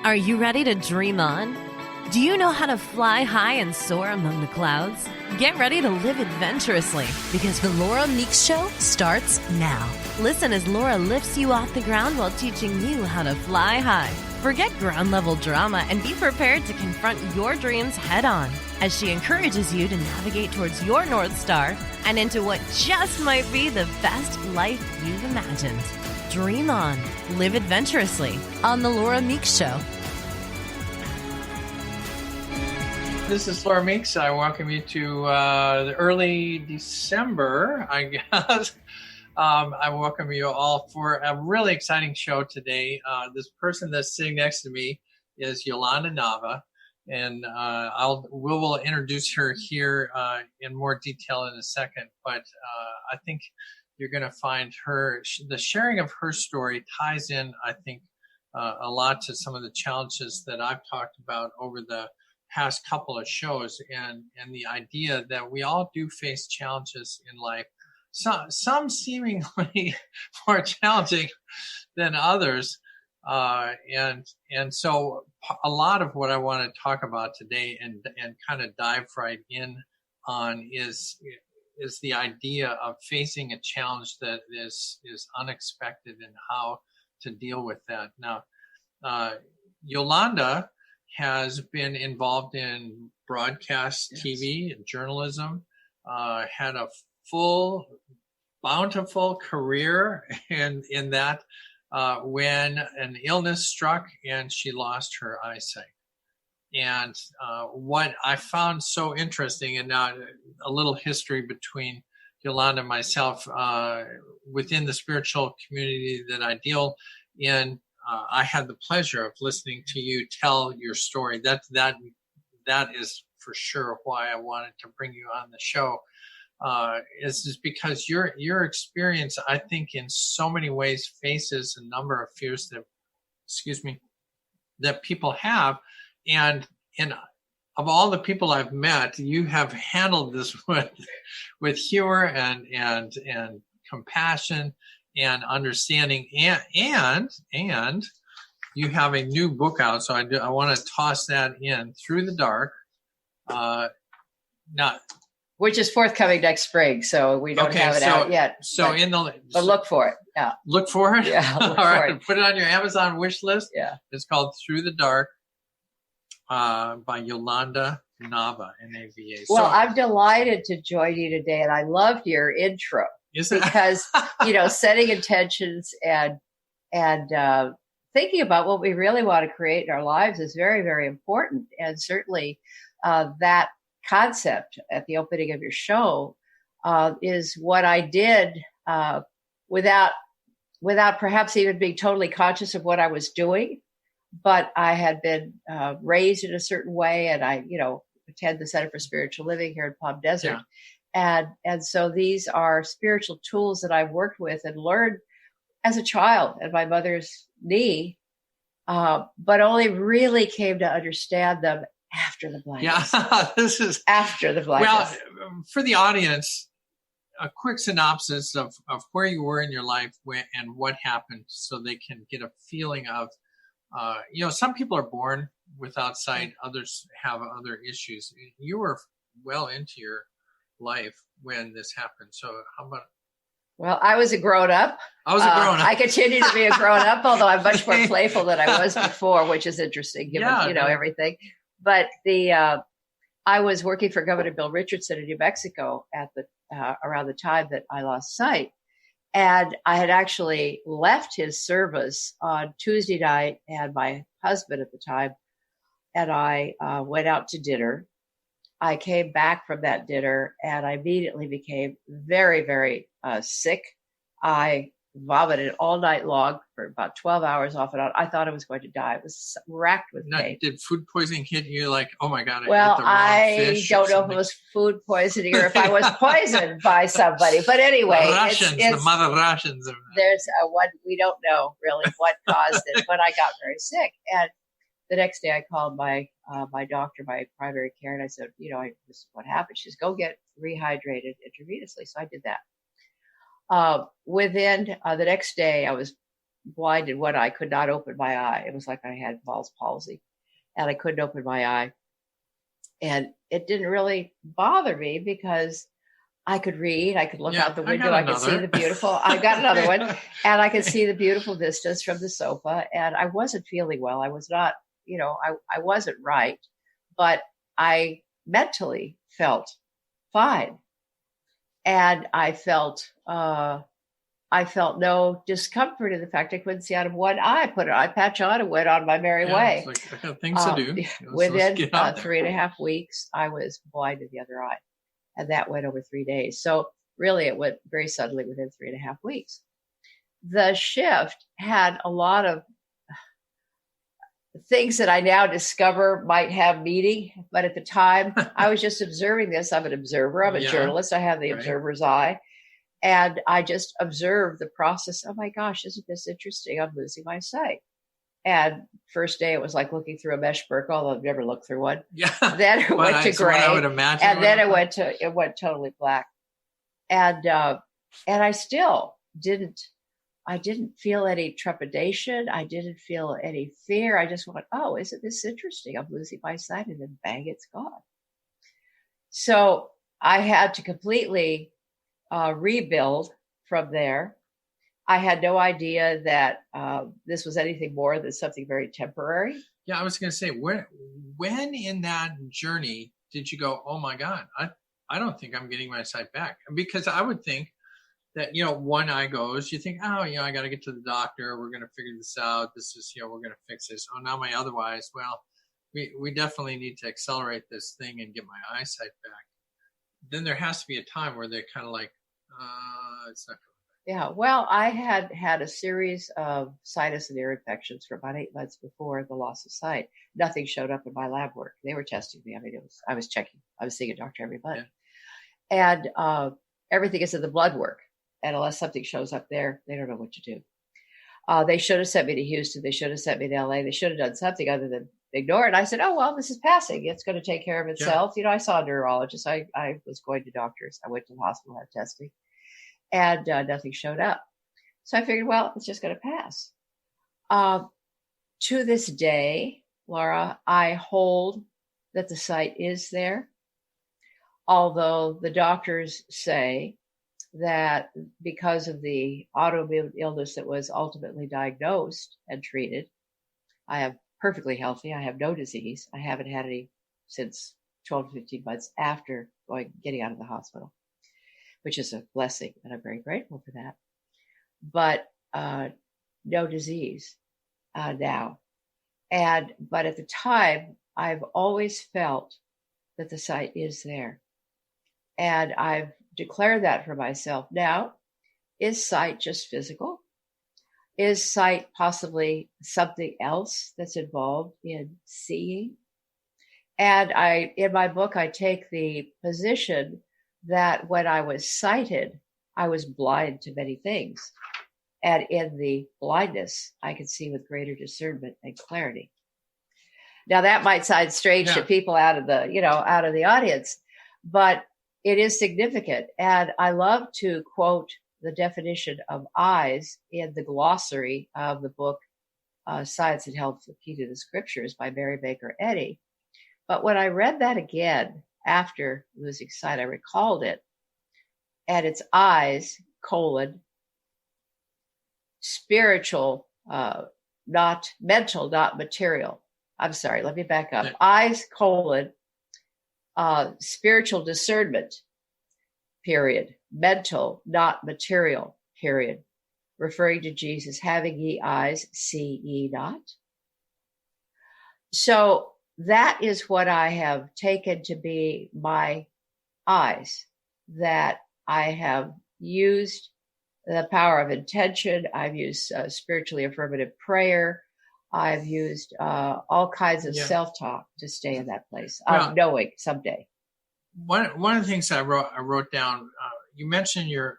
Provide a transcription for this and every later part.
Are you ready to dream on? Do you know how to fly high and soar among the clouds? Get ready to live adventurously because the Laura Meeks Show starts now. Listen as Laura lifts you off the ground while teaching you how to fly high. Forget ground-level drama and be prepared to confront your dreams head-on as she encourages you to navigate towards your North Star and into what just might be the best life you've imagined. Dream on. Live adventurously on The Laura Meeks Show. This is Laura Meeks. I welcome you to the early December, I guess. I welcome you all for a really exciting show today. This person that's sitting next to me is Yolanda Nava, and we will introduce her here in more detail in a second. But I think you're going to find the sharing of her story ties in, I think, a lot to some of the challenges that I've talked about over the past couple of shows, and the idea that we all do face challenges in life, some seemingly more challenging than others, and so a lot of what I want to talk about today and kind of dive right in on is the idea of facing a challenge that is unexpected and how to deal with that. Now, Yolanda has been involved in broadcast TV and journalism, had a full, bountiful career in that when an illness struck and she lost her eyesight. And what I found so interesting, and now a little history between Yolanda and myself, within the spiritual community that I deal in, I had the pleasure of listening to you tell your story. That is for sure why I wanted to bring you on the show. Is because your experience, I think, in so many ways faces a number of fears that people have, and of all the people I've met, you have handled this with humor and compassion and understanding, and you have a new book out, so I want to toss that in, Through the Dark. Which is forthcoming next spring, so we don't have it out yet. So but look for it. Yeah, look for it. Yeah, all right. Put it on your Amazon wish list. Yeah, it's called Through the Dark by Yolanda Nava, Nava. Well, I'm delighted to join you today, and I loved your intro. Is it? Because setting intentions and thinking about what we really want to create in our lives is very, very important, and certainly that concept at the opening of your show is what I did without perhaps even being totally conscious of what I was doing. But I had been raised in a certain way, and I, attend the Center for Spiritual Living here in Palm Desert. Yeah. And so these are spiritual tools that I've worked with and learned as a child at my mother's knee, but only really came to understand them after the blindness. Yeah, this is after the blindness. Well, for the audience, a quick synopsis of where you were in your life and what happened, so they can get a feeling of, some people are born without sight, others have other issues. You were well into your life when this happened. So how about? Well, I was a grown-up. I continue to be a grown-up, although I'm much more playful than I was before, which is interesting, given everything. But I was working for Governor Bill Richardson in New Mexico at around the time that I lost sight, and I had actually left his service on Tuesday night, and my husband at the time and I went out to dinner. I came back from that dinner and I immediately became very, very sick. I vomited all night long for about 12 hours off and on. I thought I was going to die. I was racked with pain. Did food poisoning hit you like, oh my God, I don't know if it was food poisoning or if I was poisoned by somebody. But anyway, the mother Russians. There's one, we don't know really what caused it, but I got very sick. And the next day I called my doctor, my primary care, and I said, this is what happened. She says, go get rehydrated intravenously. So I did that. Within the next day, I was blind in one eye, could not open my eye. It was like I had Bell's palsy, and I couldn't open my eye. And it didn't really bother me because I could read, I could look out the window, I could see the beautiful, I got another one, and I could see the beautiful vistas from the sofa. And I wasn't feeling well. I was not, I wasn't right, but I mentally felt fine. And I felt no discomfort in the fact I couldn't see out of one eye. Put an eye patch on and went on my merry way. It's like, I got things to do. Within 3.5 weeks, I was blind in the other eye. And that went over 3 days. So really, it went very suddenly within 3.5 weeks. The shift had a lot of things that I now discover might have meaning. But at the time, I was just observing this. I'm an observer. I'm a journalist. I have the observer's eye. And I just observed the process. Oh my gosh, isn't this interesting? I'm losing my sight. And first day it was like looking through a mesh burqa, although I've never looked through one. Yeah. Then it went to gray. I would imagine. And then it went totally black. And I still didn't feel any trepidation. I didn't feel any fear. I just went, oh, isn't this interesting? I'm losing my sight, and then bang, it's gone. So I had to completely rebuild from there. I had no idea that this was anything more than something very temporary. Yeah, I was going to say, when in that journey did you go, oh my God, I don't think I'm getting my sight back? Because I would think that, one eye goes, you think, oh, I got to get to the doctor. We're going to figure this out. This is, we're going to fix this. Oh, now my other eyes, well, we definitely need to accelerate this thing and get my eyesight back. Then there has to be a time where they're kind of like, it's not going. Yeah, well, I had a series of sinus and ear infections for about 8 months before the loss of sight. Nothing showed up in my lab work. They were testing me. I mean, I was checking. I was seeing a doctor every month. Yeah. And everything is in the blood work. And unless something shows up there, they don't know what to do. They should have sent me to Houston. They should have sent me to LA. They should have done something other than ignore it. I said, oh, well, this is passing. It's going to take care of itself. Yeah. I saw a neurologist. I was going to doctors. I went to the hospital, had testing. And nothing showed up. So I figured, well, it's just going to pass. To this day, Laura, I hold that the sight is there. Although the doctors say that because of the autoimmune illness that was ultimately diagnosed and treated, I am perfectly healthy. I have no disease. I haven't had any since 12 to 15 months after getting out of the hospital, which is a blessing, and I'm very grateful for that. But no disease now. But at the time, I've always felt that the sight is there. And I've declared that for myself. Now, is sight just physical? Is sight possibly something else that's involved in seeing? And in my book, I take the position that when I was sighted, I was blind to many things. And in the blindness, I could see with greater discernment and clarity. Now that might sound strange to people out of the audience, but it is significant. And I love to quote the definition of eyes in the glossary of the book, Science and Health, the Key to the Scriptures by Mary Baker Eddy. But when I read that again, after losing sight, I recalled it, and it's eyes, spiritual, not mental, not material. I'm sorry, let me back up. Eyes, spiritual discernment, period. Mental, not material, period. Referring to Jesus, having ye eyes, see ye not. So that is what I have taken to be my eyes, that I have used the power of intention. I've used spiritually affirmative prayer. I've used all kinds of self-talk to stay in that place of knowing someday. One of the things I wrote down, you mentioned your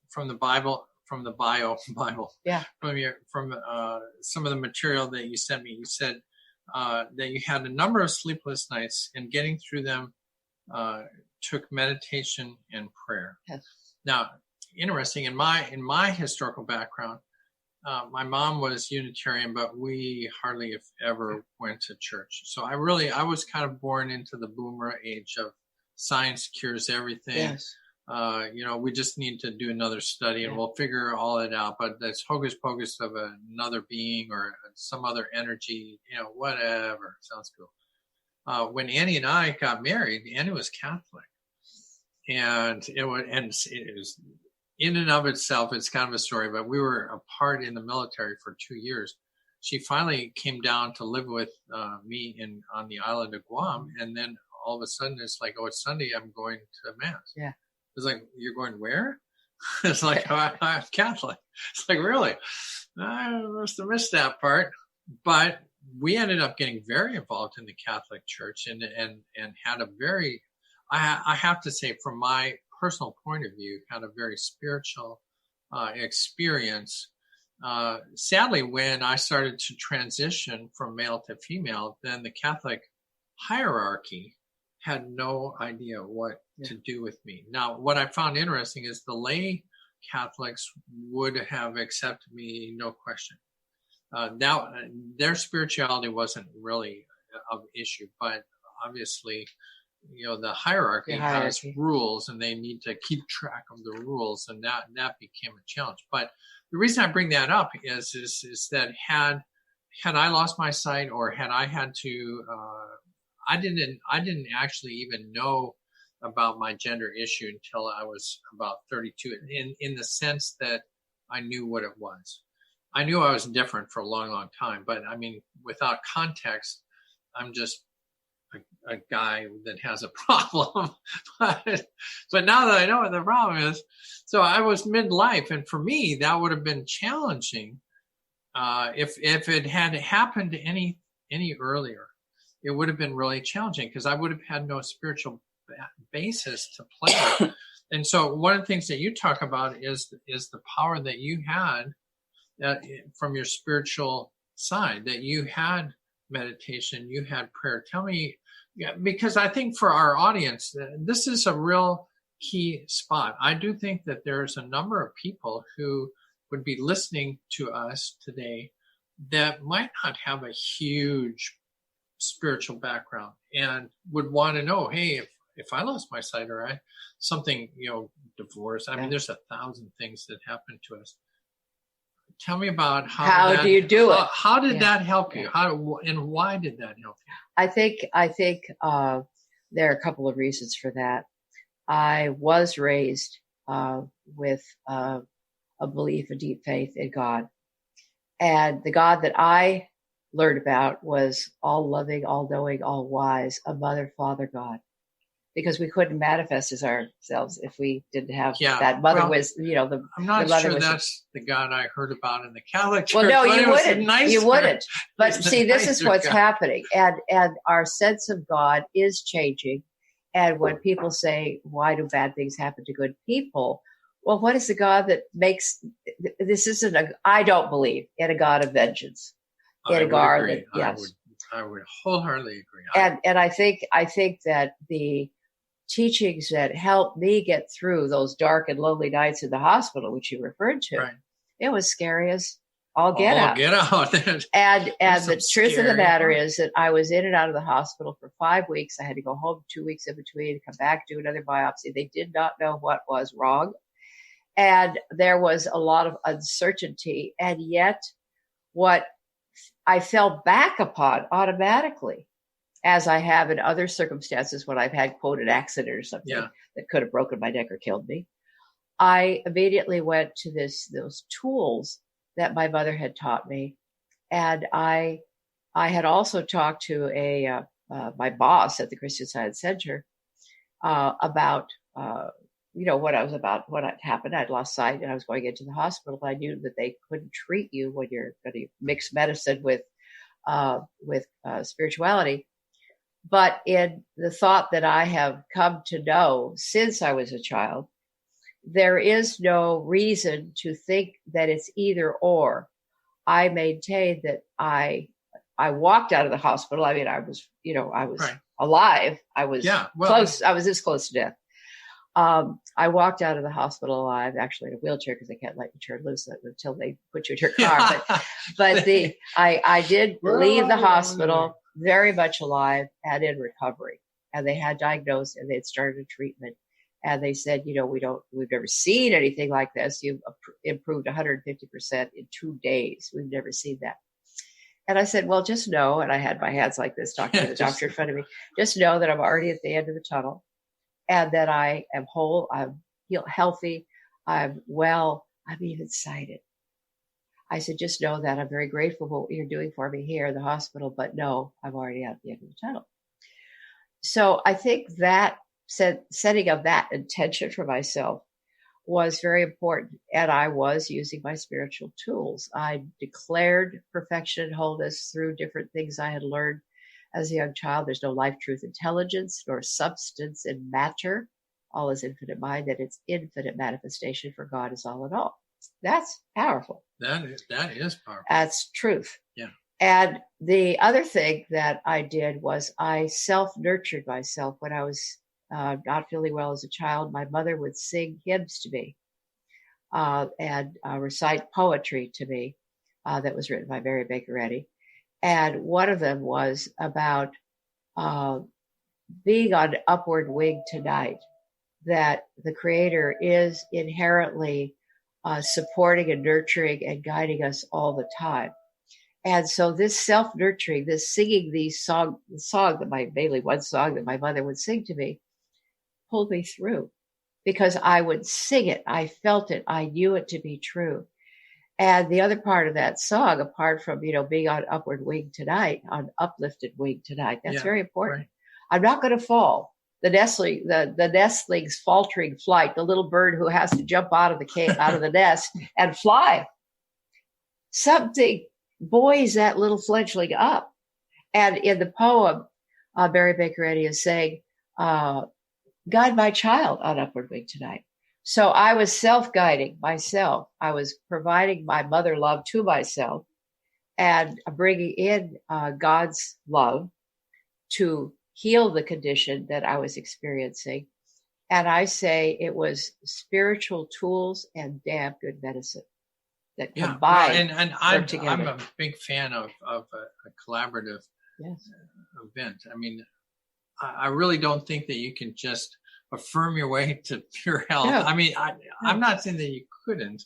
from the Bible, from the Bible. Yeah. From some of the material that you sent me. You said that you had a number of sleepless nights, and getting through them took meditation and prayer. Yes. Now, interesting, in my historical background, my mom was Unitarian, but we hardly if ever went to church. So I was kind of born into the boomer age of science cures everything. Yes. We just need to do another study and we'll figure all it out. But that's hocus pocus of another being or some other energy, whatever. Sounds cool. When Annie and I got married, Annie was Catholic. And it was in and of itself, it's kind of a story, but we were apart in the military for 2 years. She finally came down to live with me on the island of Guam. And then all of a sudden it's like, oh, it's Sunday, I'm going to Mass. Yeah. It's like, you're going where? It's like, I'm Catholic. It's like, really? I must have missed that part. But we ended up getting very involved in the Catholic Church and had a very, I have to say, from my personal point of view, had a very spiritual experience. Sadly, when I started to transition from male to female, then the Catholic hierarchy had no idea what to do with me. Now, what I found interesting is the lay Catholics would have accepted me, no question. Now, their spirituality wasn't really of issue, but obviously, the hierarchy has rules and they need to keep track of the rules, and that became a challenge. But the reason I bring that up is that had I lost my sight or had I had to, I didn't actually even know about my gender issue until I was about 32, in the sense that I knew what it was. I knew I was different for a long, long time, but I mean, without context, I'm just a guy that has a problem. But now that I know what the problem is, so I was midlife, and for me, that would have been challenging if it had happened any earlier. It would have been really challenging because I would have had no spiritual basis to play with. And so one of the things that you talk about is the power that you had from your spiritual side, that you had meditation, you had prayer. Tell me, because I think for our audience, this is a real key spot. I do think that there's a number of people who would be listening to us today that might not have a huge spiritual background and would want to know, hey, if I lost my sight or something, divorce. I mean, there's 1,000 things that happen to us. Tell me about how do you do it? How did that help you? And why did that help you? I think there are a couple of reasons for that. I was raised with a belief, a deep faith in God, and the God that I learned about was all loving, all knowing, all wise, a mother, father God. Because we couldn't manifest as ourselves if we didn't have that mother wisdom. I'm not sure that's the God I heard about in the Catholic Church. Well, no, you wouldn't. You wouldn't. But see, this is what's happening, and our sense of God is changing. And when people say, "Why do bad things happen to good people?" Well, what is the God that makes this? Isn't I don't believe in a God of vengeance. In a God that, yes. I would wholeheartedly agree. And I think that the teachings that helped me get through those dark and lonely nights in the hospital, which you referred to, it was scary as all get out. And the truth of the matter is that I was in and out of the hospital for 5 weeks. I had to go home 2 weeks in between, come back, do another biopsy. They did not know what was wrong. And there was a lot of uncertainty. And yet what I fell back upon automatically, as I have in other circumstances when I've had, quote, an accident or something that could have broken my neck or killed me. I immediately went to those tools that my mother had taught me. And I had also talked to my boss at the Christian Science Center about, what had happened. I'd lost sight and I was going into the hospital. I knew that they couldn't treat you when you're going to mix medicine with spirituality. But in the thought that I have come to know since I was a child, there is no reason to think that it's either or. I maintain that I walked out of the hospital. I mean, I was alive. I was close. I was this close to death. I walked out of the hospital alive, actually in a wheelchair because they can't let you turn loose until they put you in your car. But I did leave the hospital very much alive and in recovery. And they had diagnosed and they had started a treatment. And they said, we've never seen anything like this. You've improved 150% in 2 days. We've never seen that. And I said, well, just know, and I had my hands like this talking to the doctor in front of me, just know that I'm already at the end of the tunnel and that I am whole, I'm healthy, I'm well, I'm even sighted. I said, just know that I'm very grateful for what you're doing for me here in the hospital, but no, I'm already at the end of the tunnel. So I think that setting of that intention for myself was very important. And I was using my spiritual tools. I declared perfection and wholeness through different things I had learned as a young child. There's no life, truth, intelligence, nor substance in matter. All is infinite mind, that it's infinite manifestation for God is all in all. That's powerful. That is powerful. That's truth. Yeah. And the other thing that I did was I self-nurtured myself when I was not feeling well as a child. My mother would sing hymns to me and recite poetry to me that was written by Mary Baker Eddy. And one of them was about being on upward wing tonight, that the Creator is inherently supporting and nurturing and guiding us all the time. And so this self-nurturing, this singing mainly one song that my mother would sing to me, pulled me through because I would sing it. I felt it. I knew it to be true. And the other part of that song, apart from, being on upward wing tonight, on uplifted wing tonight, that's very important. Right. I'm not going to fall. The nestling's faltering flight, the little bird who has to jump out of the nest and fly. Something buoys that little fledgling up. And in the poem, Mary Baker Eddy is saying, guide my child on upward wing tonight. So I was self-guiding myself. I was providing my mother love to myself and bringing in God's love to heal the condition that I was experiencing. And I say it was spiritual tools and damn good medicine that combined. And I'm a big fan of a collaborative event. I mean, I really don't think that you can just affirm your way to pure health. Yeah. I mean, I'm not saying that you couldn't.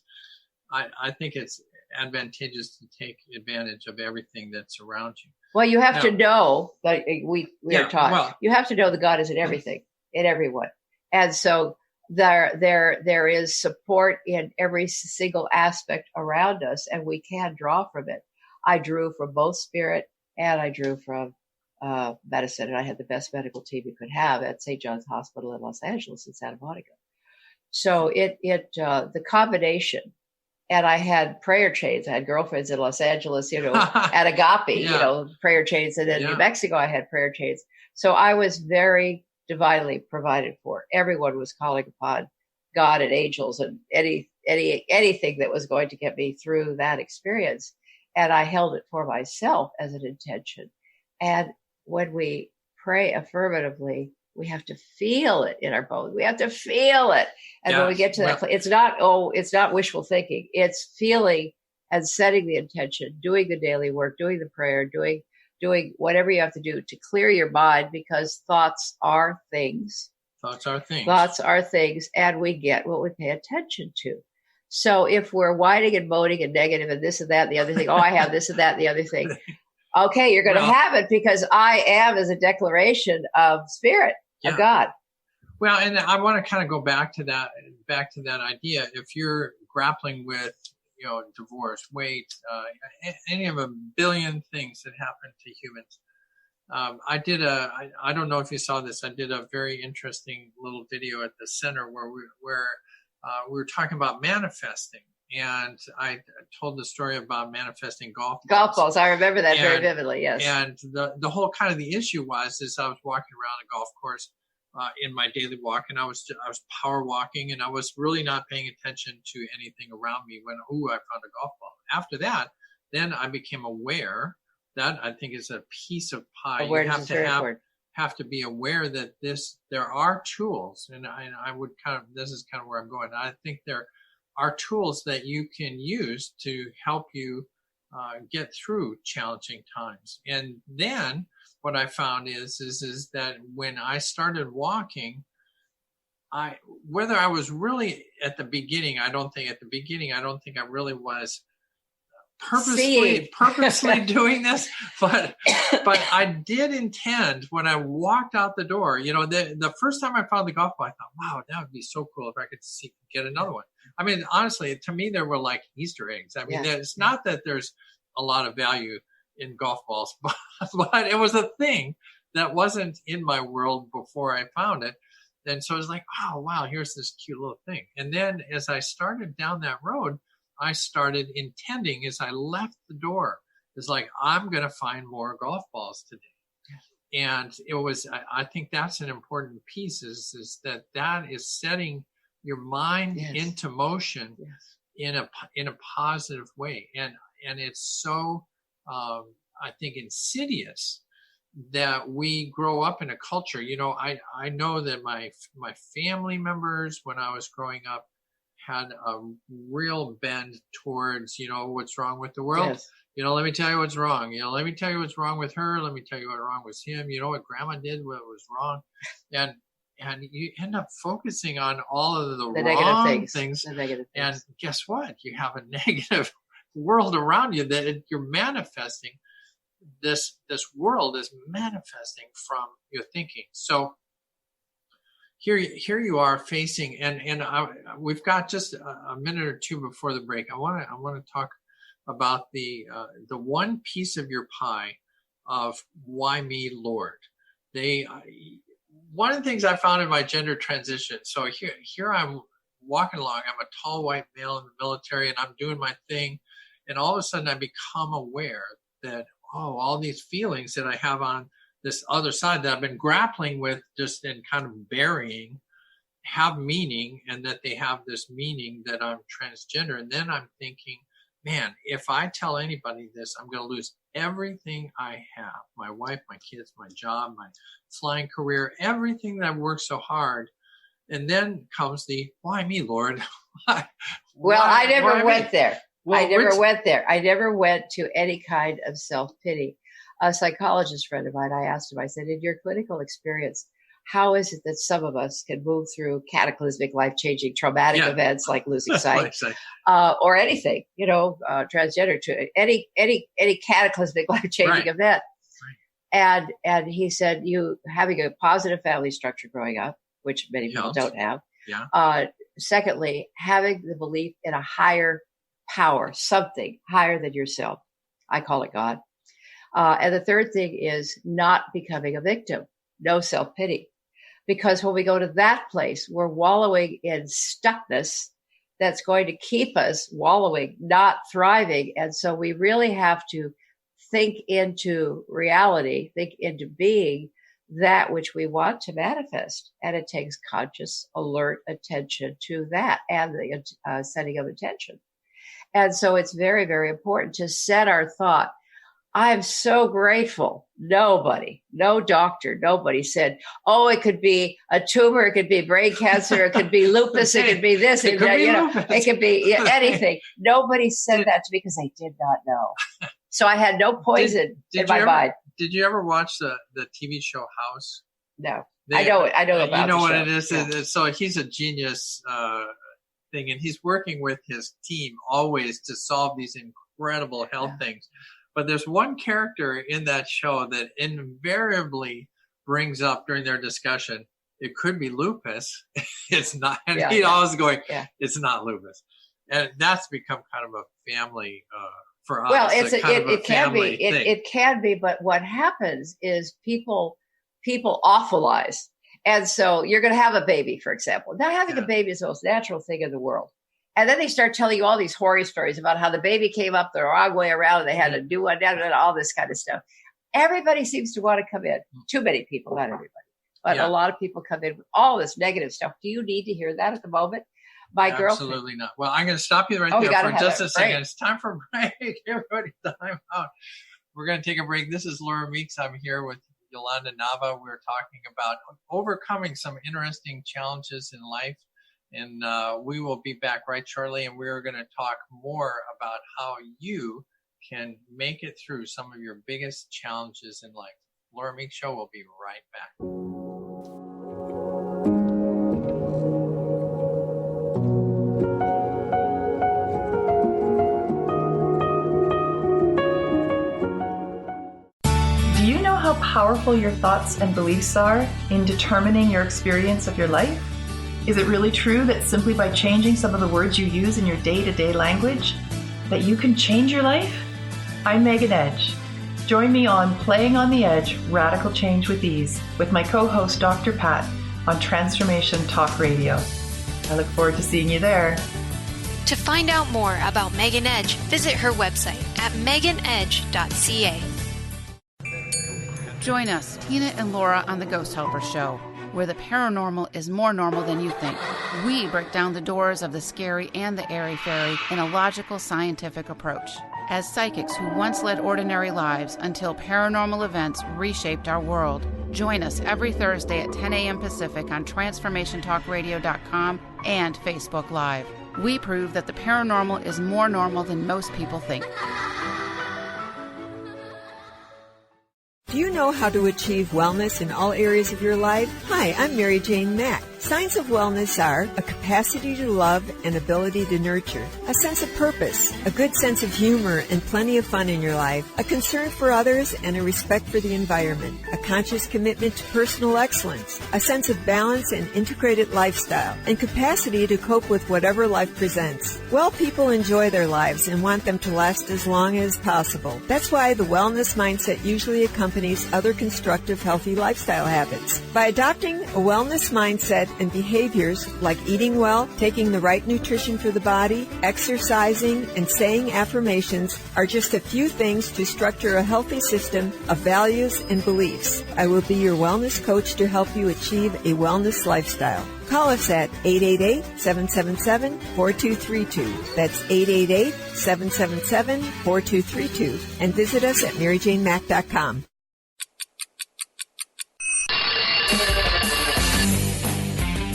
I think it's advantageous to take advantage of everything that's around you. Well, you have to know, like we are taught, you have to know that God is in everything, in everyone. And so there is support in every single aspect around us, and we can draw from it. I drew from both spirit and I drew from medicine, and I had the best medical team you could have at St. John's Hospital in Los Angeles in Santa Monica. So the combination, and I had prayer chains. I had girlfriends in Los Angeles, at Agape, prayer chains, and in New Mexico I had prayer chains. So I was very divinely provided for. Everyone was calling upon God and angels and anything that was going to get me through that experience, and I held it for myself as an intention. And when we pray affirmatively, we have to feel it in our bones. We have to feel it. And when we get to that place, it's not wishful thinking. It's feeling and setting the intention, doing the daily work, doing the prayer, doing whatever you have to do to clear your mind, because thoughts are things. Thoughts are things. And we get what we pay attention to. So if we're whining and moaning and negative and this and that and the other thing, I have this and that and the other thing. Okay, you're going to have it, because I am is a declaration of spirit, of God. Well, and I want to kind of go back to that idea. If you're grappling with, divorce, weight, any of a billion things that happen to humans. I don't know if you saw this. I did a very interesting little video at the center where we were talking about manifesting. And I told the story about manifesting golf balls. I remember that very vividly, yes. And the whole kind of the issue was I was walking around a golf course in my daily walk, and I was power walking, and I was really not paying attention to anything around me when, I found a golf ball. After that, then I became aware that I think is a piece of pie. Awareness is very important. have to be aware that there are tools, and I would this is kind of where I'm going. I think there are tools that you can use to help you get through challenging times. And then what I found is that when I started walking, whether I was really at the beginning, I don't think I really was purposely doing this, but I did intend when I walked out the door. The first time I found the golf ball, I thought, wow, that would be so cool if I could get another one. I mean, honestly, to me, they were like Easter eggs. I mean, it's not that there's a lot of value in golf balls, but it was a thing that wasn't in my world before I found it. And so I was like, oh, wow, here's this cute little thing. And then as I started down that road, I started intending, as I left the door, it's like, I'm going to find more golf balls today. And it was, I think that's an important piece is that is setting your mind into motion in a positive way. And it's so, I think, insidious that we grow up in a culture. I know that my family members, when I was growing up, had a real bend towards, what's wrong with the world. Yes. Let me tell you what's wrong. Let me tell you what's wrong with her. Let me tell you what's wrong with him. What grandma did, what was wrong. And you end up focusing on all of the wrong negative things. And guess what? You have a negative world around you that you're manifesting. This world is manifesting from your thinking. So here you are facing, and we've got just a minute or two before the break. I want to talk about the one piece of your pie of why me, Lord. One of the things I found in my gender transition. So here I'm walking along. I'm a tall white male in the military, and I'm doing my thing, and all of a sudden I become aware that all these feelings that I have on this other side that I've been grappling with just in kind of burying have meaning, and that they have this meaning that I'm transgender. And then I'm thinking, man, if I tell anybody this, I'm going to lose everything I have, my wife, my kids, my job, my flying career, everything that I've worked so hard. And then comes the, why me, Lord? I never went there. I never went to any kind of self-pity. A psychologist friend of mine, I asked him, I said, in your clinical experience, how is it that some of us can move through cataclysmic, life-changing, traumatic events like losing sight, or anything, transgender, to any cataclysmic, life-changing event? Right. And he said, you having a positive family structure growing up, which many people don't have. Yeah. Secondly, having the belief in a higher power, something higher than yourself. I call it God. And the third thing is not becoming a victim, no self-pity. Because when we go to that place, we're wallowing in stuckness that's going to keep us wallowing, not thriving. And so we really have to think into reality, think into being that which we want to manifest. And it takes conscious, alert attention to that and the setting of intention. And so it's very, very important to set our thought. I'm so grateful. No doctor, nobody said, it could be a tumor, it could be brain cancer, it could be lupus, it could be this, it could be anything. Nobody said that to me because I did not know. So I had no poison in my mind. Did you ever watch the TV show House? No. I know about it. You know what it is? Yeah. So he's a genius thing, and he's working with his team always to solve these incredible health things. But there's one character in that show that invariably brings up during their discussion, it could be lupus. It's not. And he's always going, it's not lupus. And that's become kind of a family for us. Well, it can be. It can be. But what happens is people awfulize. And so you're going to have a baby, for example. Now, having a baby is the most natural thing in the world. And then they start telling you all these horror stories about how the baby came up the wrong way around and they had to do one, all this kind of stuff. Everybody seems to want to come in. Too many people, not everybody. But a lot of people come in with all this negative stuff. Do you need to hear that at the moment? My girlfriend. Absolutely not. Well, I'm going to stop you right there for just a second. It's time for a break. Everybody, time out. We're going to take a break. This is Laura Meeks. I'm here with Yolanda Nava. We're talking about overcoming some interesting challenges in life. And we will be back right shortly, and we're going to talk more about how you can make it through some of your biggest challenges in life. Laura Meeks Show will be right back. Do you know how powerful your thoughts and beliefs are in determining your experience of your life? Is it really true that simply by changing some of the words you use in your day-to-day language, that you can change your life? I'm Megan Edge. Join me on Playing on the Edge, Radical Change with Ease, with my co-host Dr. Pat on Transformation Talk Radio. I look forward to seeing you there. To find out more about Megan Edge, visit her website at meganedge.ca. Join us, Tina and Laura, on the Ghost Helper Show, where the paranormal is more normal than you think. We break down the doors of the scary and the airy-fairy in a logical, scientific approach. As psychics who once led ordinary lives until paranormal events reshaped our world. Join us every Thursday at 10 a.m. Pacific on TransformationTalkRadio.com and Facebook Live. We prove that the paranormal is more normal than most people think. Do you know how to achieve wellness in all areas of your life? Hi, I'm Mary Jane Mack. Signs of wellness are a capacity to love and ability to nurture, a sense of purpose, a good sense of humor and plenty of fun in your life, a concern for others and a respect for the environment, a conscious commitment to personal excellence, a sense of balance and integrated lifestyle, and capacity to cope with whatever life presents. Well, people enjoy their lives and want them to last as long as possible. That's why the wellness mindset usually accompanies other constructive, healthy lifestyle habits. By adopting a wellness mindset and behaviors like eating well, taking the right nutrition for the body, exercising, and saying affirmations are just a few things to structure a healthy system of values and beliefs. I will be your wellness coach to help you achieve a wellness lifestyle. Call us at 888-777-4232. That's 888-777-4232. And visit us at maryjanemack.com.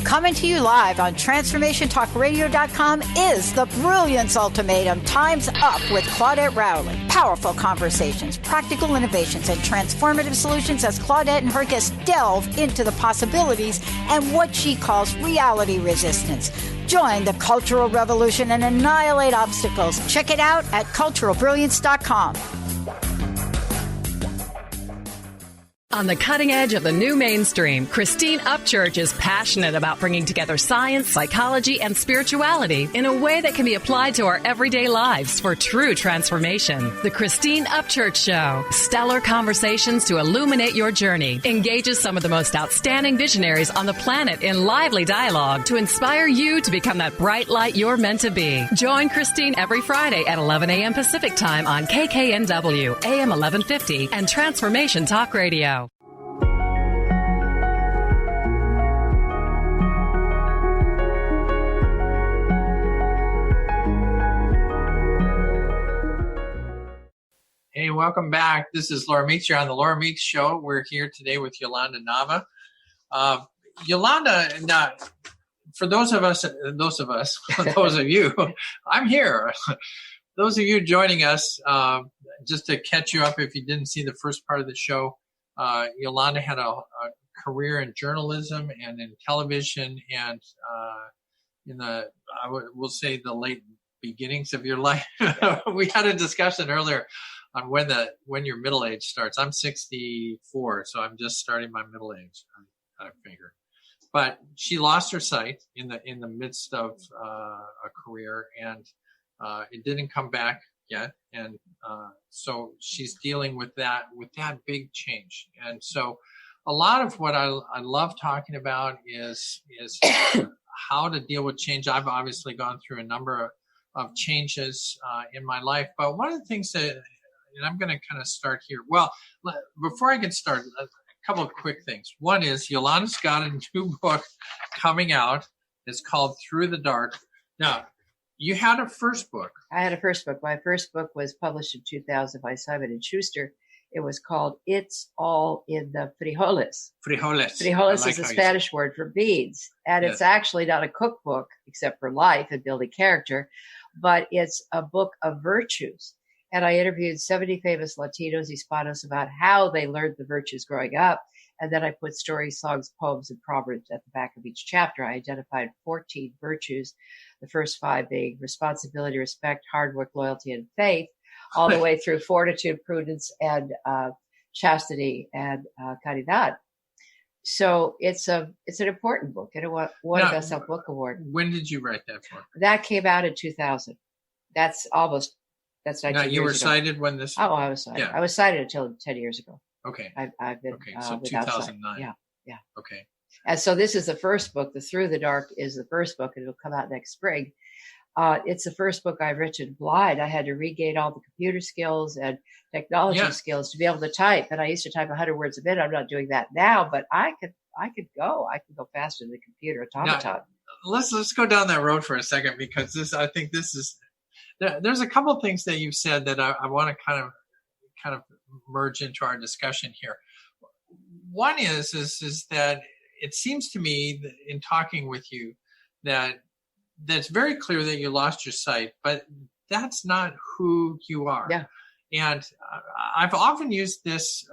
Coming to you live on TransformationTalkRadio.com is The Brilliance Ultimatum. Time's Up with Claudette Rowley. Powerful conversations, practical innovations, and transformative solutions as Claudette and her guests delve into the possibilities and what she calls reality resistance. Join the cultural revolution and annihilate obstacles. Check it out at culturalbrilliance.com. On the cutting edge of the new mainstream, Christine Upchurch is passionate about bringing together science, psychology, and spirituality in a way that can be applied to our everyday lives for true transformation. The Christine Upchurch Show, stellar conversations to illuminate your journey, engages some of the most outstanding visionaries on the planet in lively dialogue to inspire you to become that bright light you're meant to be. Join Christine every Friday at 11 a.m. Pacific Time on KKNW, AM 1150, and Transformation Talk Radio. Hey, welcome back. This is Laura Meeks. You're on the Laura Meeks Show. We're here today with Yolanda Nava. Yolanda, now, for those of you, I'm here. Those of you joining us, just to catch you up if you didn't see the first part of the show, Yolanda had a career in journalism and in television and we'll say the late beginnings of your life. We had a discussion earlier on when your middle age starts. I'm 64, so I'm just starting my middle age, I figure. But she lost her sight in the midst of a career, and it didn't come back yet. And so she's dealing with that big change. And so a lot of what I love talking about is how to deal with change. I've obviously gone through a number of changes in my life, but one of the things that, and I'm going to kind of start here. Well, before I get started, a couple of quick things. One is Yolanda's got a new book coming out. It's called Through the Dark. Now, you had a first book. I had a first book. My first book was published in 2000 by Simon & Schuster. It was called It's All in the Frijoles. Frijoles. Frijoles is a Spanish word for beans. And it's actually not a cookbook, except for life and building character, but it's a book of virtues. And I interviewed 70 famous Latinos, Hispanos, about how they learned the virtues growing up. And then I put stories, songs, poems, and proverbs at the back of each chapter. I identified 14 virtues, the first 5 being responsibility, respect, hard work, loyalty, and faith, all the way through fortitude, prudence, and chastity and caridad. So it's an important book. It won a Best-Selling Book Award. When did you write that book? That came out in 2000. That's 19 years ago. You were cited when this? Oh, I was cited. Yeah. I was cited until 10 years ago. Okay. I've been so 2009. Yeah. Okay. And so this is the first book. The Through the Dark is the first book, and it'll come out next spring. It's the first book I've written blind. I had to regain all the computer skills and technology skills to be able to type. And I used to type 100 words a minute. I'm not doing that now, but I could go faster than the computer automaton. Now, let's go down that road for a second, because I think this is, there's a couple of things that you've said that I want to kind of merge into our discussion here. One is that it seems to me that in talking with you that's very clear that you lost your sight, but that's not who you are. Yeah. And I've often used this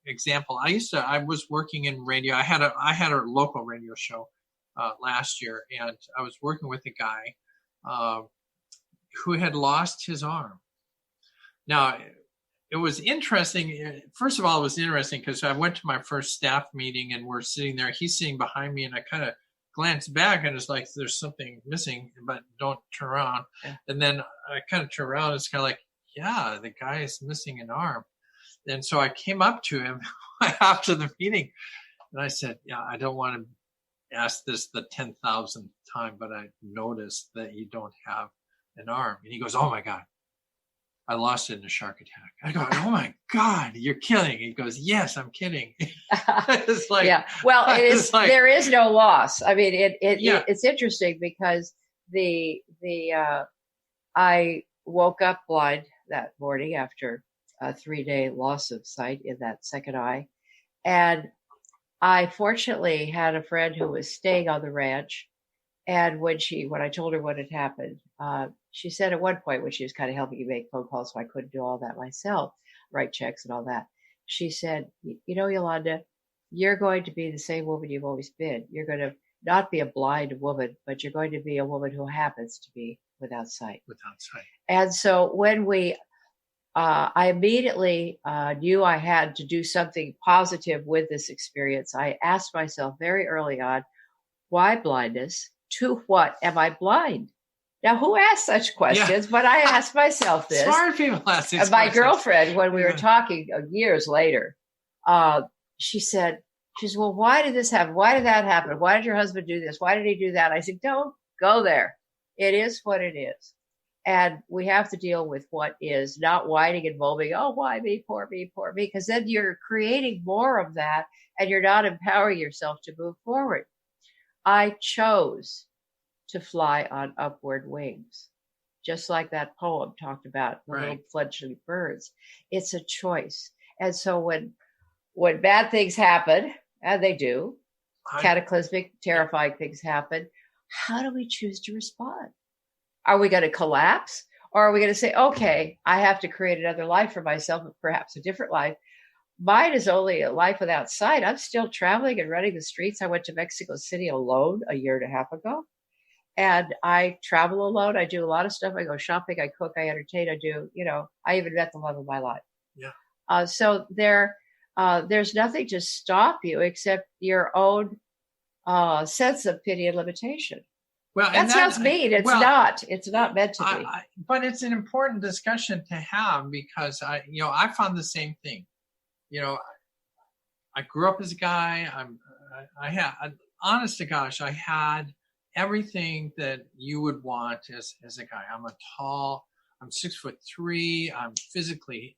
example. I was working in radio. I had a local radio show last year, and I was working with a guy who had lost his arm. Now, it was interesting. First of all, it was interesting because I went to my first staff meeting, and we're sitting there. He's sitting behind me, and I kind of glanced back, and it's like there's something missing, but don't turn around. Yeah. And then I kind of turn around, and it's kind of like, yeah, the guy is missing an arm. And so I came up to him after the meeting, and I said, yeah, I don't want to ask this the 10,000th time, but I noticed that you don't have an arm. And he goes, oh my God, I lost it in a shark attack. I go, oh my God, you're kidding. He goes, yes, I'm kidding. It's like, yeah. Well, it is. Like, there is no loss. I mean, it's interesting because I woke up blind that morning after a 3-day loss of sight in that second eye, and I fortunately had a friend who was staying on the ranch. And when I told her what had happened, she said at one point when she was kind of helping me make phone calls, so I couldn't do all that myself, write checks and all that. She said, you know, Yolanda, you're going to be the same woman you've always been. You're going to not be a blind woman, but you're going to be a woman who happens to be without sight. And so when I immediately knew I had to do something positive with this experience, I asked myself very early on, why blindness? To what am I blind? Now, who asked such questions? Yeah. But I asked myself this. Smart people ask these questions. My girlfriend, when we were talking years later, she said, well, why did this happen? Why did that happen? Why did your husband do this? Why did he do that? I said, don't go there. It is what it is. And we have to deal with what is, not whining and moaning, oh, why me, poor me, because then you're creating more of that and you're not empowering yourself to move forward. I chose to fly on upward wings, just like that poem talked about, the little fledgling birds. It's a choice. And so when bad things happen, and they do, cataclysmic, terrifying things happen, how do we choose to respond? Are we going to collapse? Or are we going to say, okay, I have to create another life for myself, perhaps a different life? Mine is only a life without sight. I'm still traveling and running the streets. I went to Mexico City alone a year and a half ago. And I travel alone. I do a lot of stuff. I go shopping. I cook. I entertain. I do, I even met the love of my life. Yeah. So there's nothing to stop you except your own sense of pity and limitation. Well, that sounds mean. It's not. It's not meant to be. But it's an important discussion to have because I found the same thing. I grew up as a guy. I had, honest to gosh, I had everything that you would want as a guy. I'm 6'3". I'm physically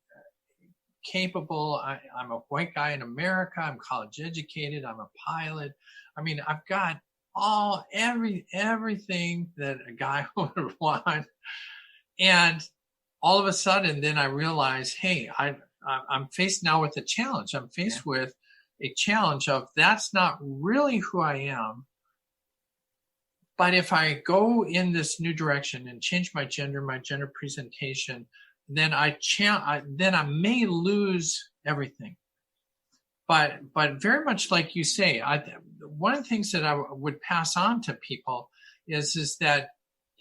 capable. I'm a white guy in America. I'm college educated. I'm a pilot. I mean, I've got everything that a guy would want. And all of a sudden, then I realized, hey, I'm faced now with a challenge. I'm faced with a challenge of that's not really who I am. But if I go in this new direction and change my gender presentation, then I may lose everything. But very much like you say, one of the things that I would pass on to people is that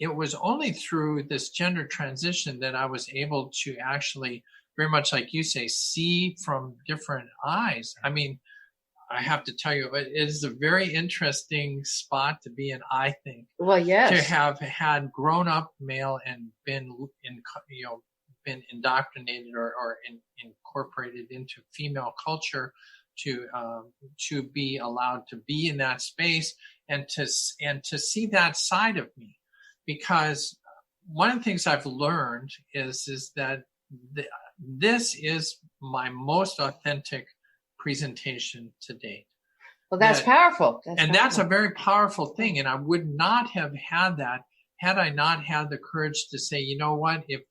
it was only through this gender transition that I was able to actually, very much like you say, see from different eyes. I mean, I have to tell you, it is a very interesting spot to be in, I think. Well, yes. To have had grown up male and been indoctrinated or incorporated into female culture, to be allowed to be in that space and to see that side of me. Because one of the things I've learned is that this is my most authentic presentation to date. Well, that's powerful. That's a very powerful thing. And I would not have had that had I not had the courage to say, you know what, if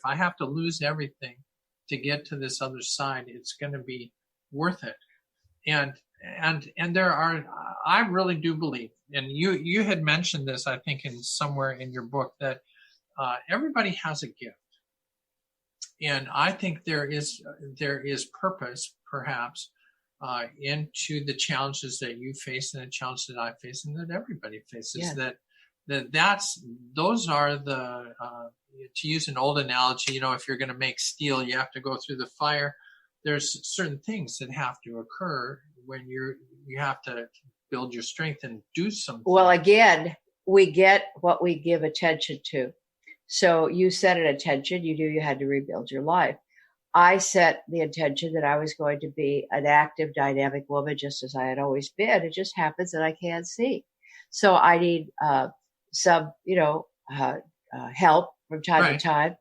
I have to lose everything to get to this other side, it's going to be worth it. And there are, I really do believe, and you had mentioned this, I think, in somewhere in your book, that everybody has a gift. And I think there is purpose, perhaps, into the challenges that you face and the challenges that I face and that everybody faces. Yeah. Those are the, to use an old analogy, if you're going to make steel, you have to go through the fire. There's certain things that have to occur when you have to build your strength and do something. Well, again, we get what we give attention to. So you set an intention, you knew you had to rebuild your life. I set the intention that I was going to be an active, dynamic woman, just as I had always been. It just happens that I can't see. So I need some, help from time to time.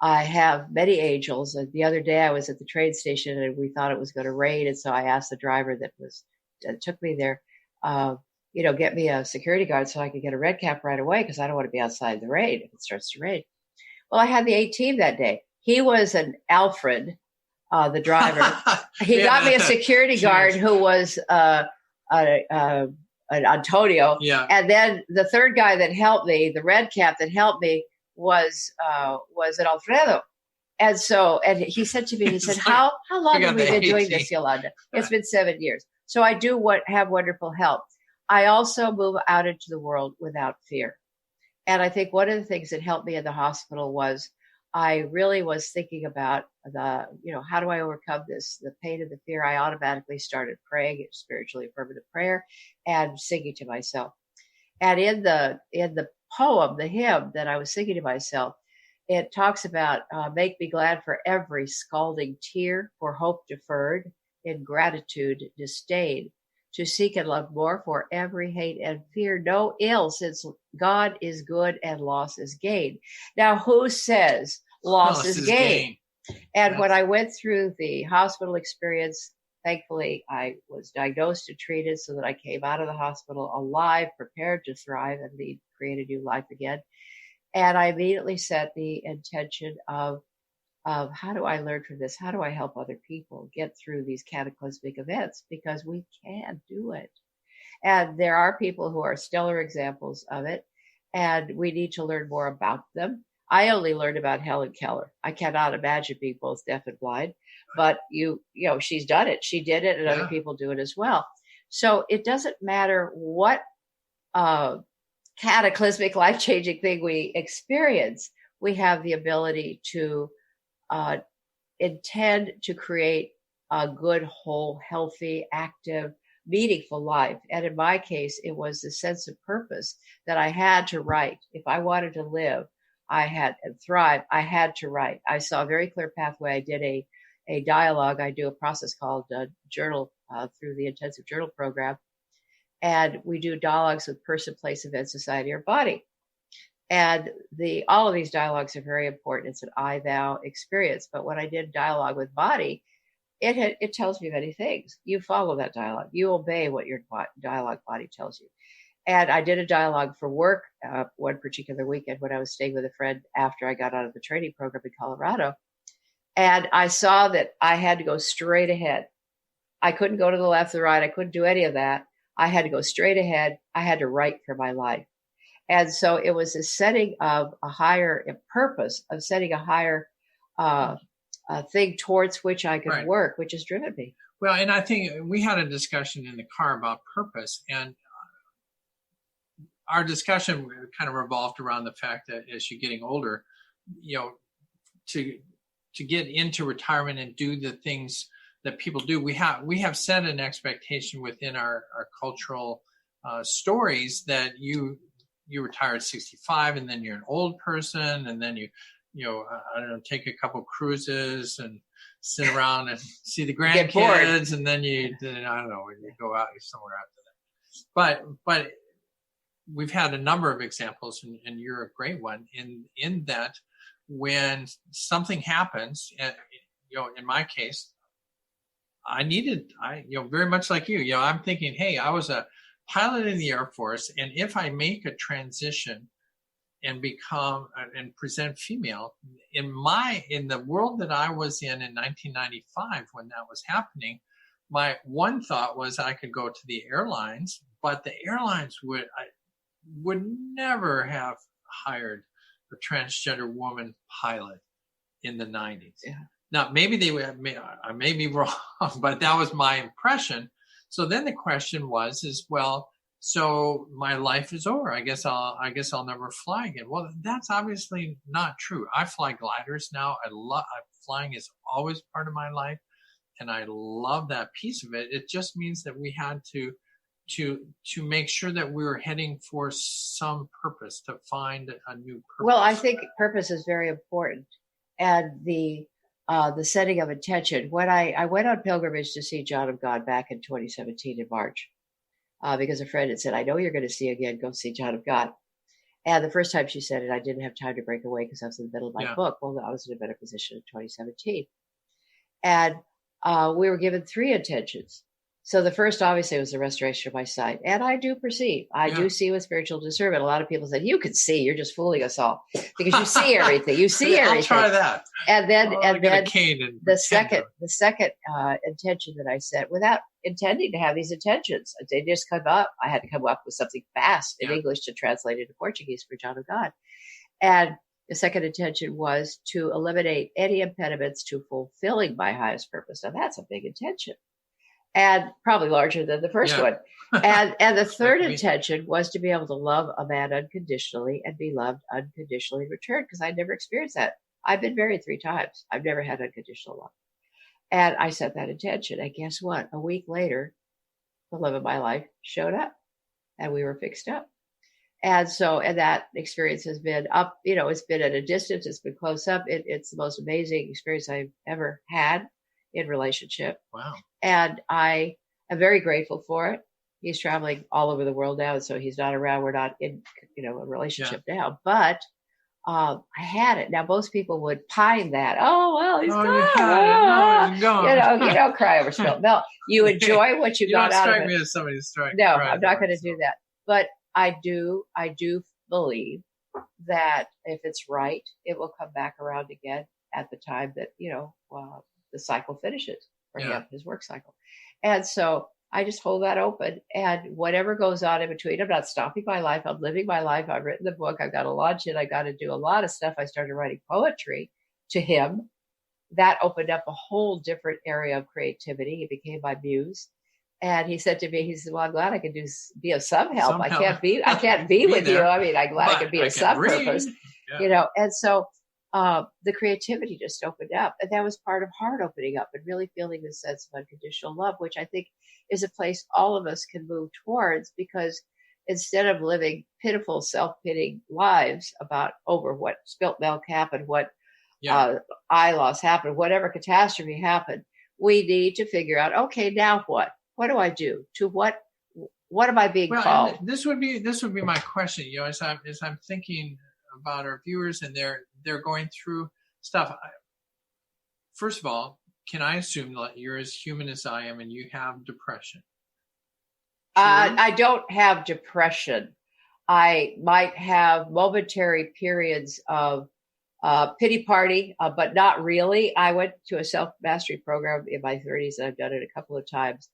I have many angels. The other day I was at the train station and we thought it was going to rain. And so I asked the driver that took me there, get me a security guard so I could get a red cap right away, because I don't want to be outside the rain if it starts to rain. Well, I had the A team that day. He was an Alfred, the driver. He got me a security guard who was an Antonio. Yeah. And then the third guy that helped me, the red cap that helped me, was an Alfredo. And he said to me, he said, how long have we been doing this, Yolanda? It's been 7 years. So I do have wonderful help. I also move out into the world without fear. And I think one of the things that helped me in the hospital was I really was thinking about how do I overcome the pain and the fear? I automatically started praying, spiritually affirmative prayer, and singing to myself. And in the poem, the hymn that I was singing to myself, it talks about, make me glad for every scalding tear, for hope deferred, in gratitude disdain, to seek and love more, for every hate and fear no ill, since God is good and loss is gain. Now, who says loss is gain? And when I went through the hospital experience, thankfully, I was diagnosed and treated so that I came out of the hospital alive, prepared to thrive and create a new life again. And I immediately set the intention of how do I learn from this? How do I help other people get through these cataclysmic events? Because we can do it. And there are people who are stellar examples of it, and we need to learn more about them. I only learned about Helen Keller. I cannot imagine being both deaf and blind, but she's done it. She did it, and other people do it as well. So it doesn't matter what cataclysmic, life-changing thing we experience. We have the ability to intend to create a good, whole, healthy, active, meaningful life. And in my case, it was the sense of purpose that I had to write. If I wanted to live, and thrive, I had to write. I saw a very clear pathway. I did a dialogue. I do a process called journal through the intensive journal program. And we do dialogues with person, place, event, society, or body. And all of these dialogues are very important. It's an I, thou experience. But when I did dialogue with body, it tells me many things. You follow that dialogue. You obey what your dialogue body tells you. And I did a dialogue for work one particular weekend when I was staying with a friend after I got out of the training program in Colorado. And I saw that I had to go straight ahead. I couldn't go to the left or the right. I couldn't do any of that. I had to go straight ahead. I had to write for my life. And so it was a setting of a higher purpose, of setting a higher thing towards which I could work, which has driven me. Well, and I think we had a discussion in the car about purpose, and our discussion kind of revolved around the fact that as you're getting older, to get into retirement and do the things that people do, we have set an expectation within our cultural stories that you retire at 65, and then you're an old person, and then you I don't know, take a couple cruises and sit around and see the grandkids, and then I don't know, you go out somewhere after that. But we've had a number of examples, and you're a great one in that when something happens, and in my case, I very much like you, I'm thinking, hey, I was a pilot in the Air Force, and if I make a transition and become and present female in the world that I was in 1995 when that was happening, my one thought was I could go to the airlines, but the airlines would never have hired a transgender woman pilot in the 90s. Yeah. Now, maybe I may be wrong, but that was my impression. So then the question was, so my life is over. I guess I'll never fly again. Well, that's obviously not true. I fly gliders now. Flying is always part of my life, and I love that piece of it. It just means that we had to make sure that we were heading for some purpose, to find a new purpose. Well, I think purpose is very important, and the setting of intention. When I went on pilgrimage to see John of God back in 2017 in March, because a friend had said, I know you're going to see again, go see John of God. And the first time she said it, I didn't have time to break away because I was in the middle of my book. Well, I was in a better position in 2017. And we were given 3 intentions. So the first, obviously, was the restoration of my sight. And I do perceive. I do see with spiritual discernment. A lot of people said, you can see. You're just fooling us all. Because you see everything. You see everything. I'll try that. And then the second intention that I set, without intending to have these intentions, they just come up. I had to come up with something fast in English to translate into Portuguese for John of God. And the second intention was to eliminate any impediments to fulfilling my highest purpose. Now, that's a big intention. And probably larger than the first one. And the third intention was to be able to love a man unconditionally and be loved unconditionally in return, because I never experienced that. I've been married 3 times. I've never had unconditional love. And I set that intention. And guess what? A week later, the love of my life showed up, and we were fixed up. And that experience has been up, it's been at a distance. It's been close up. It's the most amazing experience I've ever had in relationship. Wow. And I am very grateful for it. He's traveling all over the world now, so he's not around. We're not in, a relationship now. But I had it. Now, most people would pine that. Oh, well, he's gone. He's gone. You don't cry over spilled milk. You enjoy what you got out of it. You don't strike me as somebody strike. No, I'm not going to do that. But I do believe that if it's right, it will come back around again at the time that, the cycle finishes for him, his work cycle. And so I just hold that open, and whatever goes on in between, I'm not stopping my life. I'm living my life. I've written the book. I've got to launch it. I got to do a lot of stuff. I started writing poetry to him. That opened up a whole different area of creativity. He became my muse. And he said to me, well, I'm glad I can be of some help. I can't be with you. I mean, I'm glad I can be of some purpose, and so the creativity just opened up, and that was part of heart opening up and really feeling the sense of unconditional love, which I think is a place all of us can move towards, because instead of living pitiful, self-pitying lives over what spilt milk happened, what eye loss happened, whatever catastrophe happened, we need to figure out, okay, now what? What do I do? To what am I being called? This would be my question. As I'm thinking about our viewers, and they're going through stuff. First of all, can I assume that you're as human as I am, and you have depression? I don't have depression. I might have momentary periods of Pity party, but not really. I went to a self-mastery program in my 30s, and I've done it a couple of times.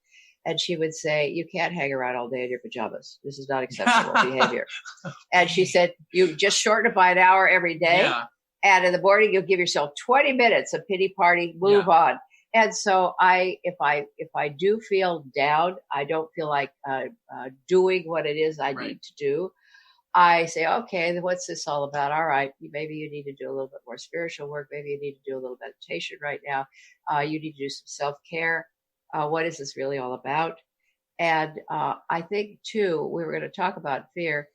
And she would say, you can't hang around all day in your pajamas. This is not acceptable behavior. And she said, you just shorten it by an hour every day. Yeah. And in the morning, you'll give yourself 20 minutes of pity party, move on. And so if I do feel down, I don't feel like doing what it is I need to do, I say, okay, then what's this all about? All right, maybe you need to do a little bit more spiritual work. Maybe you need to do a little meditation right now. You need to do some self-care. What is this really all about? And I think, too, we were going to talk about fear,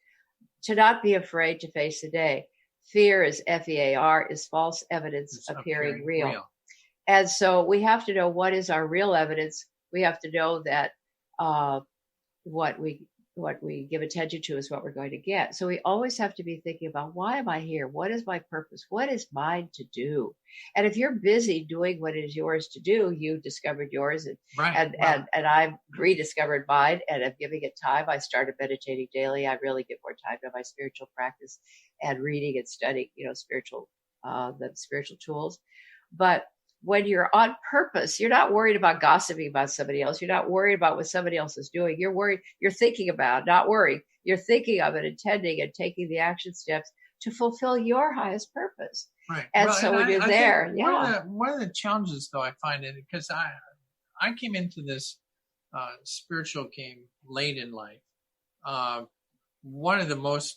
to not be afraid to face the day. Fear is F-E-A-R, is false evidence appearing real. And so we have to know what is our real evidence. We have to know that what we give attention to is what we're going to get. So we always have to be thinking about, why am I here? What is my purpose? What is mine to do? And if you're busy doing what is yours to do, you discovered yours, and I've rediscovered mine, and I'm giving it time. I started meditating daily. I really give more time to my spiritual practice and reading and studying, the spiritual tools. But when you're on purpose, you're not worried about gossiping about somebody else. You're not worried about what somebody else is doing. You're thinking about, not worrying. You're thinking of it, intending and taking the action steps to fulfill your highest purpose. Right. And so when you're there, one of the challenges, though, I find it, because I came into this spiritual game late in life. One of the most,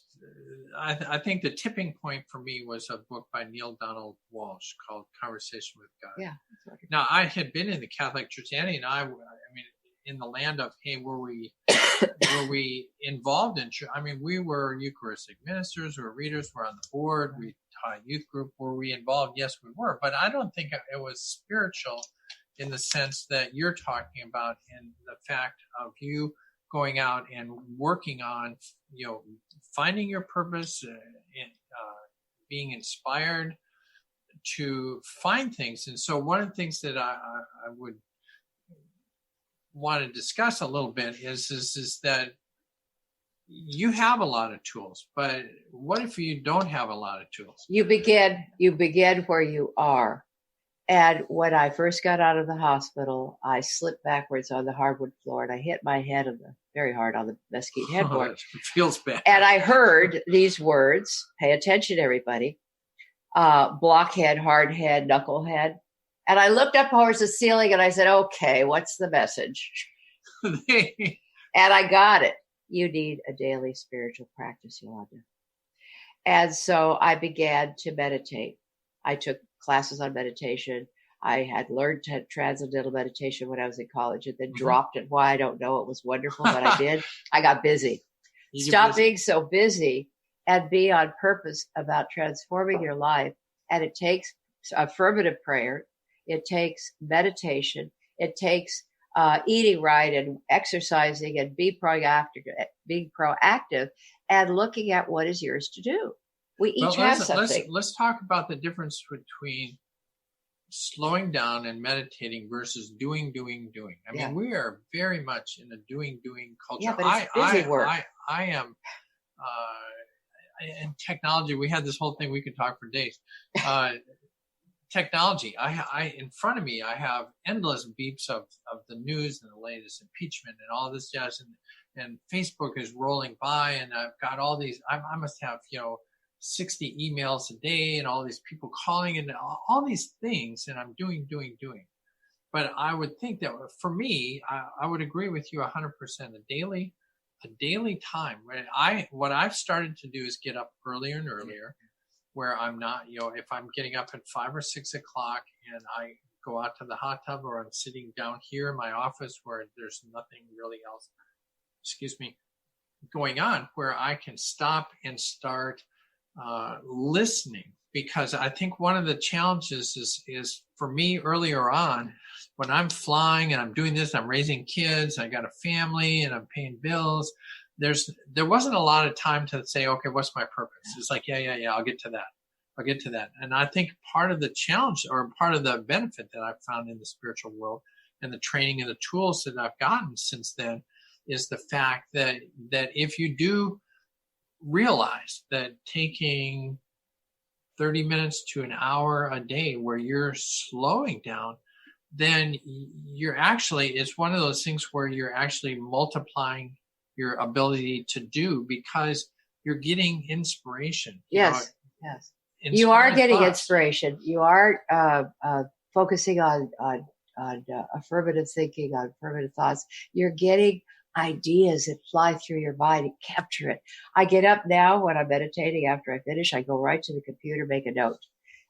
I think the tipping point for me was a book by Neil Donald Walsh called Conversation with God. Yeah. Now, I had been in the Catholic Church, Annie and I mean, in the land of, hey, were we involved in church? I mean, we were Eucharistic ministers, we were readers, we're on the board, we taught a youth group. Were we involved? Yes, we were. But I don't think it was spiritual in the sense that you're talking about, in the fact of you going out and working on, finding your purpose, being inspired to find things. And so one of the things that I would want to discuss a little bit is that you have a lot of tools, but what if you don't have a lot of tools? You begin where you are. And when I first got out of the hospital, I slipped backwards on the hardwood floor and I hit my head very hard on the mesquite headboard. It feels bad. And I heard these words, pay attention, everybody, blockhead, hard head, knucklehead. And I looked up towards the ceiling and I said, okay, what's the message? And I got it. You need a daily spiritual practice, Yolanda. And so I began to meditate. I took classes on meditation. I had learned transcendental meditation when I was in college and then dropped it. Why, I don't know. It was wonderful, but I did. I got busy. Stop being so busy and be on purpose about transforming your life. And it takes affirmative prayer. It takes meditation. It takes eating right and exercising and being proactive and looking at what is yours to do. We each have something. Let's talk about the difference between slowing down and meditating versus doing. I mean, we are very much in a doing culture. Yeah, but it's busy work. I am in technology. We had this whole thing. We could talk for days. Technology. I in front of me, I have endless beeps of the news and the latest impeachment and all this jazz, and Facebook is rolling by, and I've got all these. I must have 60 emails a day and all these people calling and all these things, and I'm doing. But I would think that for me, I would agree with you 100%. A daily time. What I've started to do is get up earlier and earlier, where I'm not, if I'm getting up at 5 or 6 o'clock and I go out to the hot tub, or I'm sitting down here in my office where there's nothing really else, going on, where I can stop and start listening. Because I think one of the challenges is for me earlier on, when I'm flying and I'm doing this, I'm raising kids, I got a family and I'm paying bills. There wasn't a lot of time to say, okay, what's my purpose? It's like, yeah, I'll get to that. And I think part of the challenge, or part of the benefit that I've found in the spiritual world and the training and the tools that I've gotten since then, is the fact that if you do realize that taking 30 minutes to an hour a day where you're slowing down, then you're actually, it's one of those things where you're actually multiplying your ability to do, because you're getting inspiration. Yes. You are getting inspiration. You are focusing on affirmative thinking, on affirmative thoughts. You're getting ideas that fly through your mind and capture it. I get up now when I'm meditating. After I finish, I go right to the computer, make a note.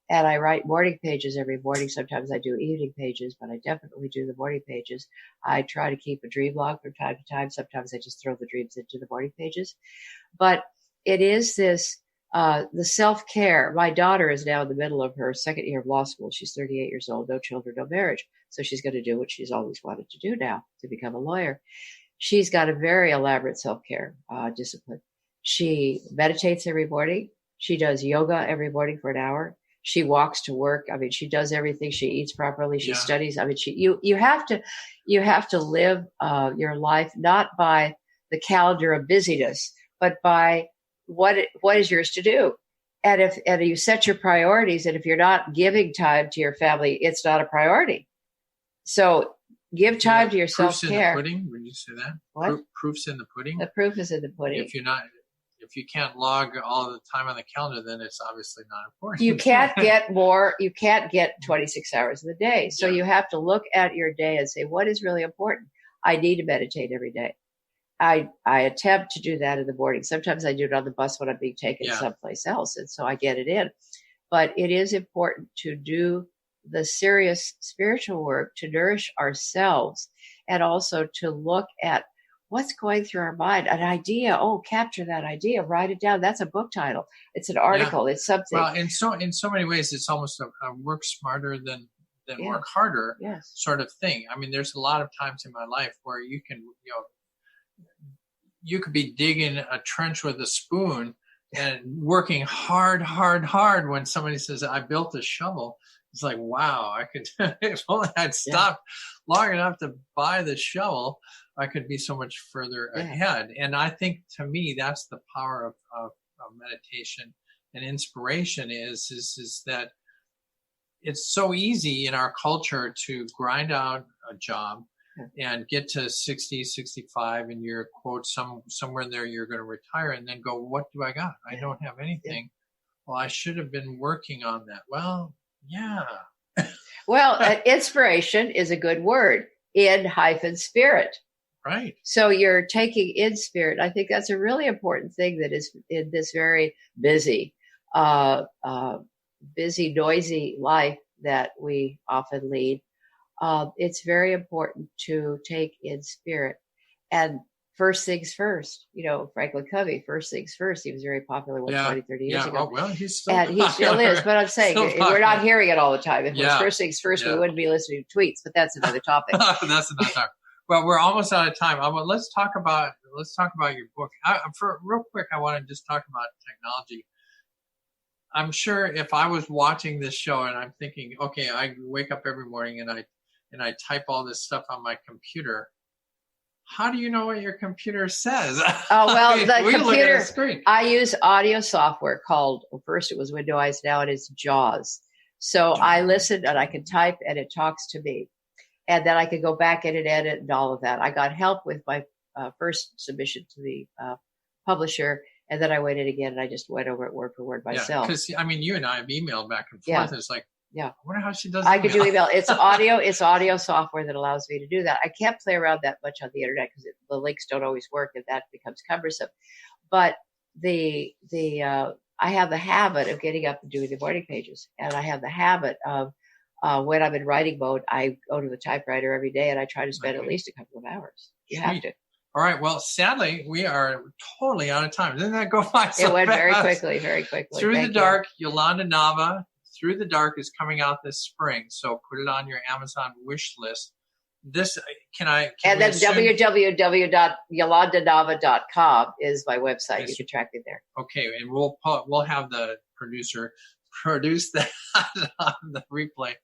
And I write morning pages every morning. Sometimes I do evening pages, but I definitely do the morning pages. I try to keep a dream log from time to time. Sometimes I just throw the dreams into the morning pages. But it is this, the self-care. My daughter is now in the middle of her second year of law school. She's 38 years old, no children, no marriage. So she's going to do what she's always wanted to do now, to become a lawyer. She's got a very elaborate self-care discipline. She meditates every morning. She does yoga every morning for an hour. She walks to work. I mean, she does everything. She eats properly. She studies. I mean, you have to live your life not by the calendar of busyness, but by what is yours to do. And if you set your priorities, and if you're not giving time to your family, it's not a priority. So give time to your self-care. Proof's in the pudding. Would you say that? What? Proof's in the pudding. The proof is in the pudding. If you can't log all the time on the calendar, then it's obviously not important. You can't get more. You can't get 26 hours in the day. So you have to look at your day and say, what is really important? I need to meditate every day. I attempt to do that in the morning. Sometimes I do it on the bus when I'm being taken someplace else. And so I get it in. But it is important to do the serious spiritual work to nourish ourselves, and also to look at what's going through our mind. An idea, capture that idea, write it down. That's a book title. It's an article. It's something. Well, in so many ways, it's almost a work smarter than work harder sort of thing. I mean, there's a lot of times in my life where you could be digging a trench with a spoon and working hard when somebody says, I built a shovel. It's like, wow, I could, if only I'd stopped long enough to buy the shovel, I could be so much further ahead. And I think, to me, that's the power of meditation and inspiration is that it's so easy in our culture to grind out a job and get to 60, 65, and you're, quote, somewhere in there you're going to retire, and then go, what do I got? I don't have anything. Well, I should have been working on that. Well, Well, inspiration is a good word. In-spirit. Right. So you're taking in spirit. I think that's a really important thing that is in this very busy, noisy life that we often lead. It's very important to take in spirit. And first things first, Franklin Covey, first things first. He was very popular 20, 30 years ago. Well, he's still and he still is. But I'm saying we're not hearing it all the time. If it was first things first, we wouldn't be listening to tweets. But that's another topic. That's another topic. Well, we're almost out of time. Let's talk about your book. For real quick, I want to just talk about technology. I'm sure if I was watching this show and I'm thinking, okay, I wake up every morning and I type all this stuff on my computer. How do you know what your computer says? Oh, well, the computer, I use audio software called, first it was Windows, now it is JAWS. So I listen and I can type and it talks to me. And then I could go back in and edit and all of that. I got help with my first submission to the publisher. And then I went in again and I just went over it word for word myself. Because, you and I have emailed back and forth. It's like, I wonder how she does I could do email. It's audio software that allows me to do that. I can't play around that much on the internet because the links don't always work and that becomes cumbersome. But I have the habit of getting up and doing the morning pages. And I have the habit of when I'm in writing mode, I go to the typewriter every day and I try to spend at least a couple of hours. You have to. All right. Well, sadly, we are totally out of time. Didn't that go by so It went fast? very quickly. Through the Dark, Yolanda Nava. Through the Dark is coming out this spring, so put it on your Amazon wish list. This then www.yolandanava.com is my website. You can track me there. Okay, and we'll have the producer produce that on the replay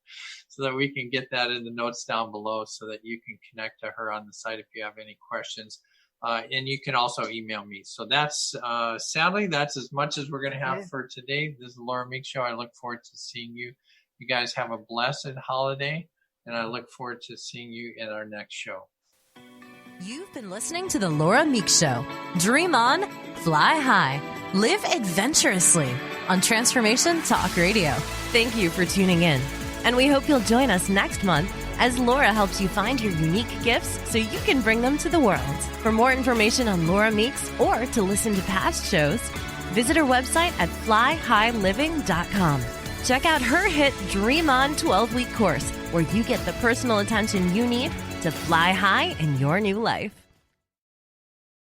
so that we can get that in the notes down below so that you can connect to her on the site if you have any questions. And you can also email me. So that's, sadly, that's as much as we're going to have for today. This is the Laura Meeks Show. I look forward to seeing you. You guys have a blessed holiday, and I look forward to seeing you in our next show. You've been listening to the Laura Meeks Show. Dream on, fly high, live adventurously on Transformation Talk Radio. Thank you for tuning in, and we hope you'll join us next month as Laura helps you find your unique gifts so you can bring them to the world. For more information on Laura Meeks or to listen to past shows, visit her website at flyhighliving.com. Check out her hit Dream On 12-week course, where you get the personal attention you need to fly high in your new life.